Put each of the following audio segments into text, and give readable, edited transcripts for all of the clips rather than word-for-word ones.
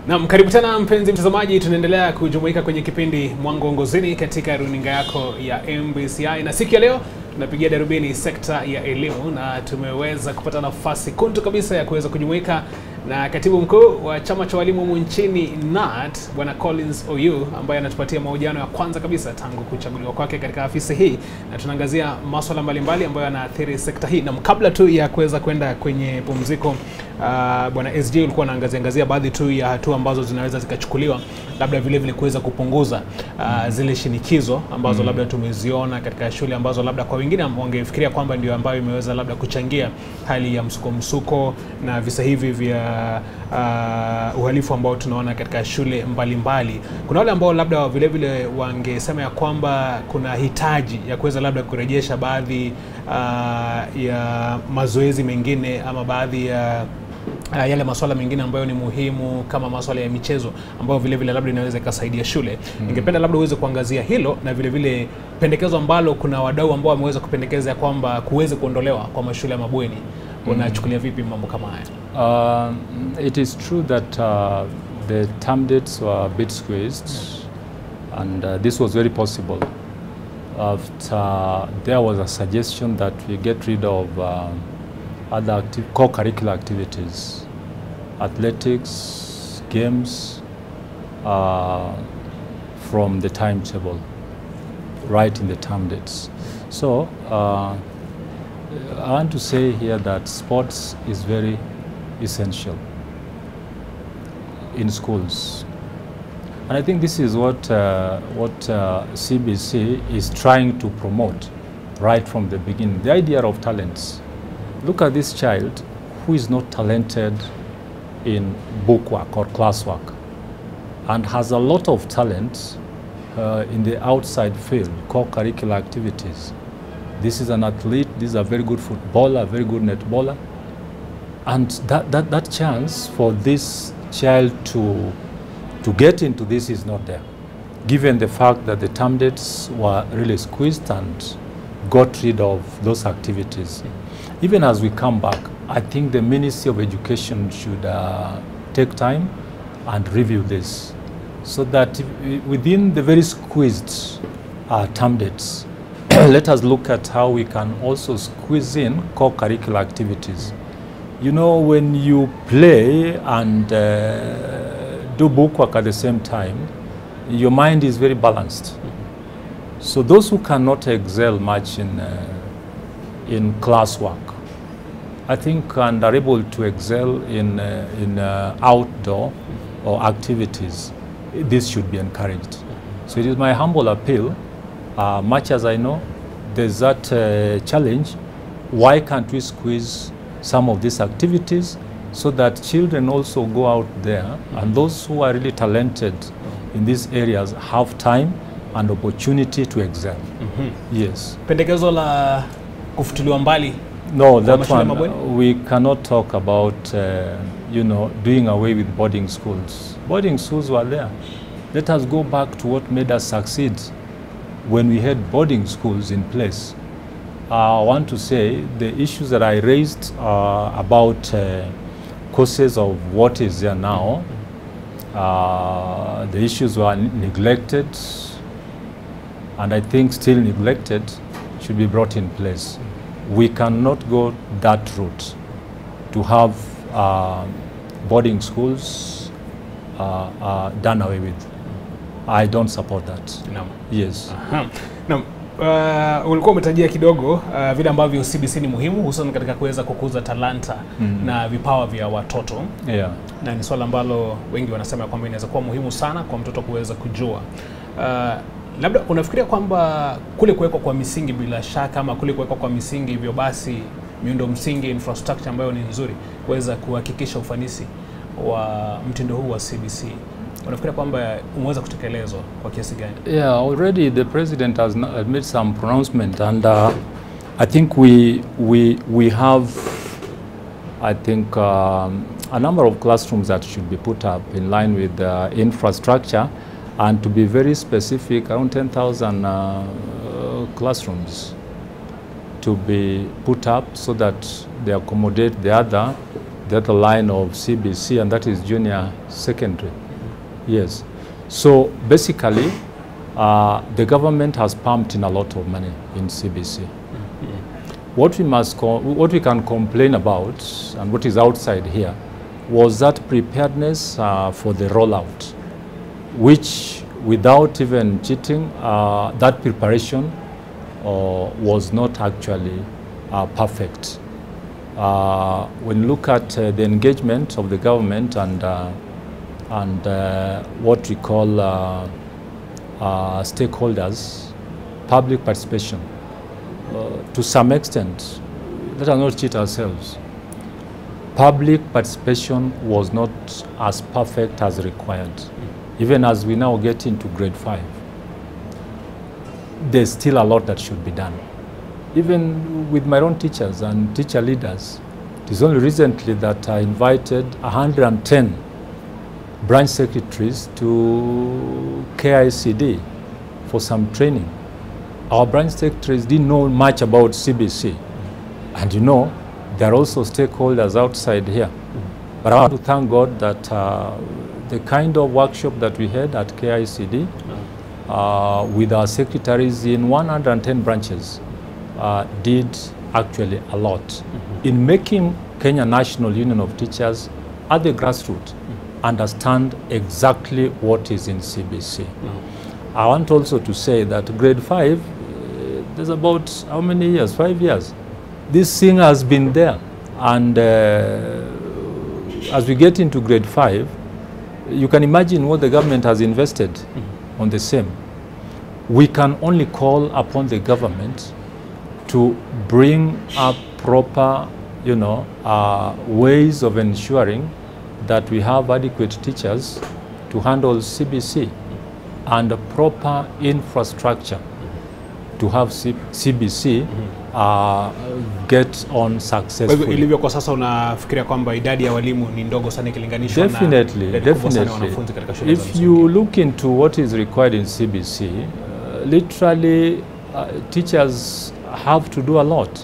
Na karibu tena mpenzi mtazamaji, tunaendelea kujumuika kwenye kipindi Mwangongozini katika runinga yako ya MBCI, na siku ya leo tunapigia darubini sekta ya elimu, na tumeweza kupata nafasi kuntu kabisa ya kuweza kujumuika na katibu mkuu wa chama cha walimu nchini KNUT, Bwana Colllins Oyuu, ambaye anatupatia mahojiano ya kwanza kabisa tangu kuchaguliwa kwake katika afisi hii, na tunaangazia masuala mbalimbali ambayo yanaathiri sekta hii. Na kabla tu ya kuweza kwenda kwenye pumziko, Bwana SJ ulikuwa unaangazia baadhi tu ya hatua ambazo zinaweza zikachukuliwa, labda vile vile kuweza kupunguza zile shinikizo ambazo labda tumeziona katika shule ambazo labda kwa wengine wangefikiria kwamba ndio ambayo imeweza labda kuchangia hali ya msuko na visa hivi vya uhalifu ambao tunaona katika shule mbalimbali. Kuna wale ambao labda vile vile wangesema ya kwamba kuna hitaji ya kuweza labda kurejesha baadhi ya mazoezi mengine ama baadhi ya yale masuala mengine ambayo ni muhimu kama masuala ya michezo ambayo vile vile labda inaweza ikasaidia shule. Ningependa labda uweze kuangazia hilo, na vile vile pendekezo ambalo kuna wadau ambao wameweza kupendekeza kwamba kuweze kuondolewa kwa mashule ya mabweni. Unachukulia vipi mambo kama haya? It is true that the term dates were a bit squeezed, and this was very possible after there was a suggestion that we get rid of other co-curricular activities, athletics, games, from the timetable, right in the term dates. So I want to say here that sports is very essential in schools, and I think this is what CBC is trying to promote right from the beginning. The idea of talents. Look at this child who is not talented in bookwork or classwork and has a lot of talent in the outside field, co-curricular activities. This is an athlete, this is a very good footballer, a very good netballer. And that chance for this child to get into this is not there, given the fact that the term dates were really squeezed and got rid of those activities. Even as we come back, I think the Ministry of Education should take time and review this, so that within the very squeezed term dates, let us look at how we can also squeeze in co-curricular activities. You know, when you play and do bookwork at the same time, your mind is very balanced. So those who cannot excel much in classwork, I think, and are able to excel in outdoor or activities, this should be encouraged. So it is my humble appeal. Much as I know there's that challenge, why can't we squeeze some of these activities so that children also go out there, and those who are really talented in these areas have time and opportunity to excel. Yes. Pendekezo la kufutiliwa mbali. No, that one, we cannot talk about, you know, doing away with boarding schools. Boarding schools were there. Let us go back to what made us succeed when we had boarding schools in place. I want to say the issues that I raised about causes of what is there now, the issues were neglected, and I think still neglected, should be brought in place. We cannot go that route to have boarding schools done away with. I don't support that. No. Yes. No. Ulikuwa umetajia kidogo vile ambavyo CBC ni muhimu hususan katika kuweza kukuza talanta na vipawa vya watoto. Yeah. Na ni swala ambalo wengi wanasema kwamba inaweza kuwa muhimu sana kwa mtoto kuweza kujua. Labda unafikiria kwamba kule kuwekwa kwa misingi, bila shaka, ama kule kuwekwa kwa misingi hivyo basi miundo msingi, infrastructure ambayo ni nzuri kuweza kuhakikisha ufanisi wa mtindo huu wa CBC, unafikiria kwamba umeweza kutekelezwa kwa kiasi gani? Yeah, already the president has made some pronouncement, and I think we have, I think, a number of classrooms that should be put up in line with the infrastructure, and to be very specific, around 10,000 classrooms to be put up so that they accommodate the other the other line of CBC, and that is junior secondary. Yes. So basically, the government has pumped in a lot of money in CBC. What we can complain about, and what is outside here, was that preparedness for the rollout, which, without even cheating, that preparation was not actually perfect. When you look at the engagement of the government and what we call stakeholders, public participation, to some extent, let us not cheat ourselves. Public participation was not as perfect as required. Even as we now get into grade 5, there's still a lot that should be done. Even with my own teachers and teacher leaders, it is only recently that I invited 110 branch secretaries to KICD for some training. Our branch secretaries didn't know much about CBC. And you know, there are also stakeholders outside here. But I want to thank God that the kind of workshop that we had at KICD with our secretaries in 110 branches did actually a lot in making Kenya National Union of Teachers at the grassroots understand exactly what is in CBC. I want also to say that grade 5, there's about how many years? 5 years. This thing has been there. And as we get into grade 5, you can imagine what the government has invested on the same. We can only call upon the government to bring up proper, ways of ensuring that we have adequate teachers to handle CBC and a proper infrastructure to have CBC get on successfully. Ilivyo kwa sasa unafikiria kwamba idadi ya walimu ni ndogo sana ikilinganishwa na wanafunzi katika shule za msingi? If you look into what is required in CBC, literally teachers have to do a lot.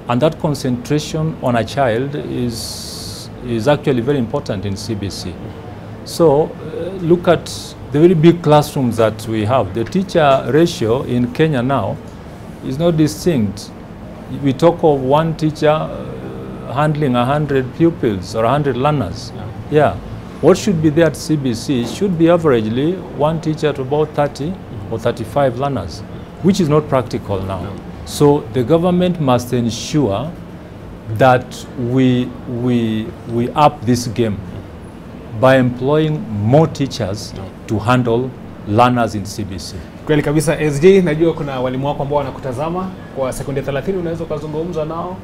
And that concentration on a child is actually very important in CBC. So look at the very big classrooms that we have. The teacher ratio in Kenya now is not distinct. We talk of one teacher handling 100 pupils or 100 learners. Yeah. What should be there at CBC should be averagely one teacher to about 30 or 35 learners, which is not practical now. So the government must ensure that we up this game by employing more teachers to handle learners in CBC. Kweli kabisa. SJ, najua kuna walimu wako ambao wanakutazama kwa sekunde 30, unaweza kuzungumza nao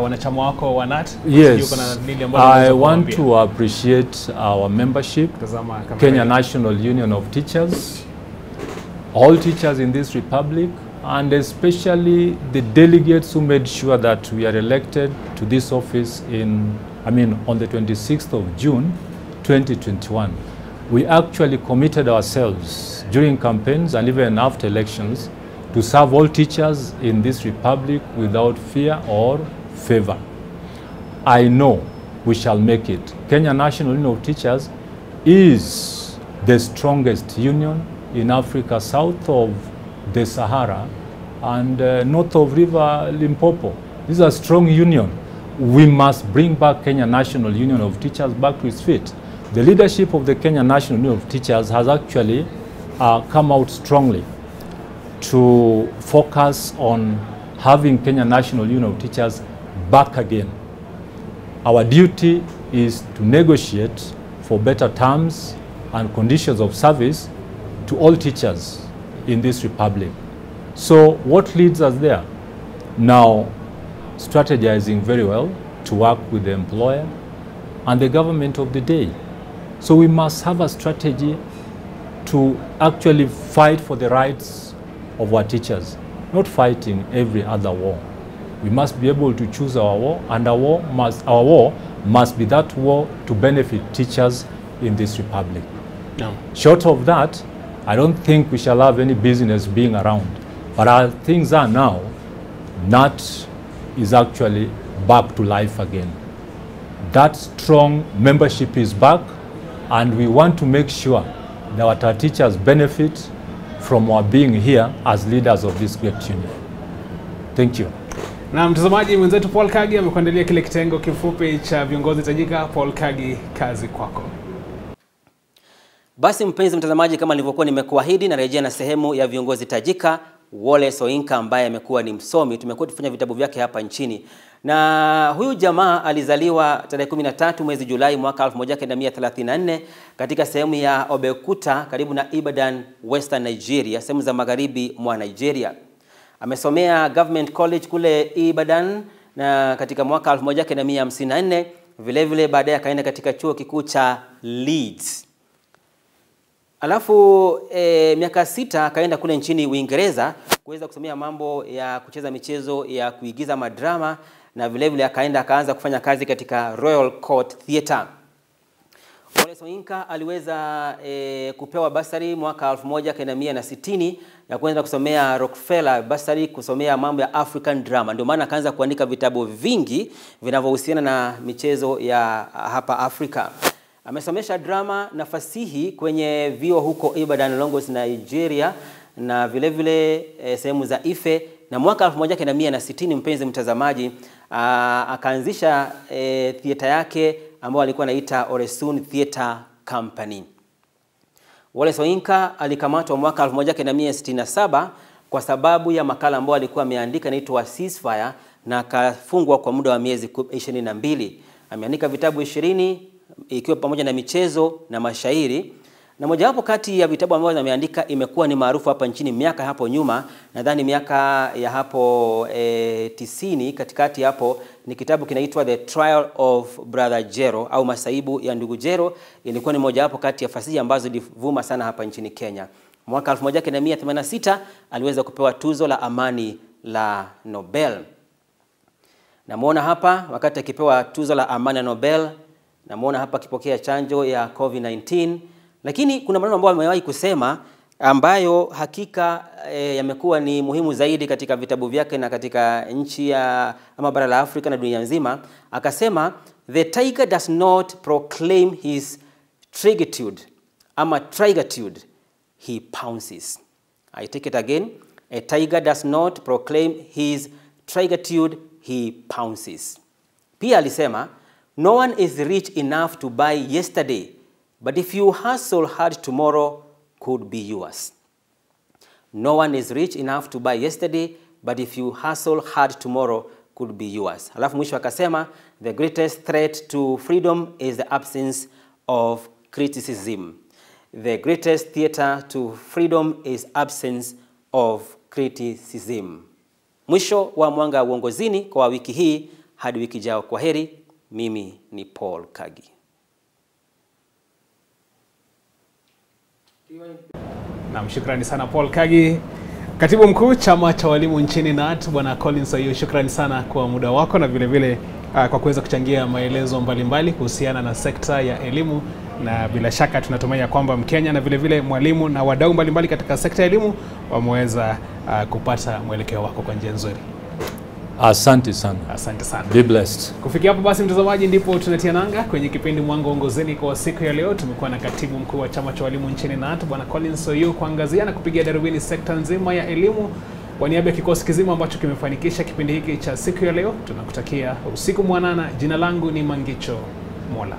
wanachama wako wa KNUT? Yes, I want to appreciate our membership, Kenya National Union of Teachers, all teachers in this republic, and especially the delegates who made sure that we are elected to this office on the 26th of June 2021. We actually committed ourselves during campaigns and even after elections to serve all teachers in this republic without fear or favor. I know we shall make it. Kenya National Union of Teachers is the strongest union in Africa south of the Sahara and north of River Limpopo. This is a strong union. We must bring back Kenya National Union of Teachers back to its feet. The leadership of the Kenya National Union of Teachers has actually come out strongly to focus on having Kenya National Union of Teachers back again. Our duty is to negotiate for better terms and conditions of service to all teachers in this republic. So what leads us there? Now, strategizing very well to work with the employer and the government of the day. So we must have a strategy to actually fight for the rights of our teachers, not fighting every other war. We must be able to choose our war, and our war must be that war to benefit teachers in this republic. No. Short of that, I don't think we shall have any business being around. But as things are now, KNUT is actually back to life again. that strong membership is back, and we want to make sure that our teachers benefit from our being here as leaders of this great union. Thank you. Na mtazamaji, mwenzetu Paul Kagi amekuandalia kile kitengo kifupi cha viongozi tajika. Paul Kagi, kazi kwako. Basi mpenzi mtazamaji, kama nilivyokuwa nimekuahidi, narejea na sehemu ya viongozi tajika. Wallace Oyinka ambaye amekuwa ni msomi, tumekuwa tufanya vitabu vyake hapa nchini. Na huyu jamaa alizaliwa tarehe 13 mwezi Julai mwaka 1934 katika sehemu ya Obekuta karibu na Ibadan, Western Nigeria, sehemu za magharibi mwa Nigeria. Amesomea Government College kule Ibadan na katika mwaka 1954, vile baadaye akaenda katika chuo kikuu cha Leeds. Alafu miaka 6 akaenda kule nchini Uingereza kuweza kusomea mambo ya kucheza michezo ya kuigiza madrama, na vile akaanza kufanya kazi katika Royal Court Theatre. Wallace Oyinka aliweza kupewa basari mwaka 1960 ya kuanza kusomea Rockefeller basari kusomea mambo ya African drama. Ndio maana akaanza kuandika vitabu vingi vinavyohusiana na michezo ya hapa Afrika. Amesomesha drama na fasihi kwenye vyuo huko Ibadan, Lagos, Nigeria, na vile sehemu za Ife. Na mwaka 1960, mpenzi mtazamaji, akaanzisha theater yake ambayo alikuwa anaita Oresun Theatre Company. Wallace Oyinka alikamatwa mwaka 1967 kwa sababu ya makala ambayo alikuwa ameandika inaitwa Ceasefire, na akafungwa kwa muda wa miezi 22. Ameandika vitabu 20 ikiwa pamoja na michezo na mashairi, na mojawapo kati ya vitabu ambavyo ameandika imekuwa ni maarufu hapa nchini miaka hapo nyuma, nadhani miaka ya hapo 90 katikati hapo, ni kitabu kinaitwa The Trial of Brother Jero au Masaibu ya Ndugu Jero. Ilikuwa ni mojawapo kati ya fasihi ambazo zilivuma sana hapa nchini Kenya. Mwaka 1986 aliweza kupewa tuzo la amani la Nobel. Namuona hapa wakati akipewa tuzo la amani la Nobel, namuona hapa akipokea chanjo ya COVID-19. Lakini kuna maneno ambayo amewahi kusema ambayo hakika yamekuwa ni muhimu zaidi katika vitabu vyake na katika nchi ya ama bara la Afrika na dunia nzima. Akasema, the tiger does not proclaim his trigitude ama trigitude, he pounces. I take it again. A tiger does not proclaim his trigitude, he pounces. Pia alisema, no one is rich enough to buy yesterday, but if you hustle hard, tomorrow could be yours. No one is rich enough to buy yesterday, but if you hustle hard, tomorrow could be yours. Alafu mwisho akasema, the greatest threat to freedom is the absence of criticism. The greatest theater to freedom is absence of criticism. Mwisho wa Mwanga Uongozini kwa wiki hii, hadi wiki jao. Kwa heri, mimi ni Paul Kagi. Na shukrani sana Paul Kagi. Katibu mkuu chama cha walimu nchini KNUT, Bwana Colllins Oyuu, shukrani sana kwa muda wako na vile kwa kuweza kuchangia maelezo mbalimbali kuhusiana na sekta ya elimu, na bila shaka tunatumai kwamba Mkenya na vile mwalimu na wadau mbalimbali katika sekta ya elimu wameweza kupata mwelekeo wako kwa njia nzuri. Asante sana. Asante sana. Be blessed. Kufikia hapo basi mtazamaji, ndipo tunatia nanga kwenye kipindi Mwanga Uongozini kwa siku ya leo. Tumekuwa na katibu mkuu wa chama cha walimu nchini KNUT, Bwana Colllins Oyuu, kuangazia na kupigia darubini sekta nzima ya elimu. Kwa niaba ya kikosi kizima ambacho kimefanikisha kipindi hiki cha siku ya leo, tunakutakia usiku mwanana. Jina langu ni Mangicho Mola.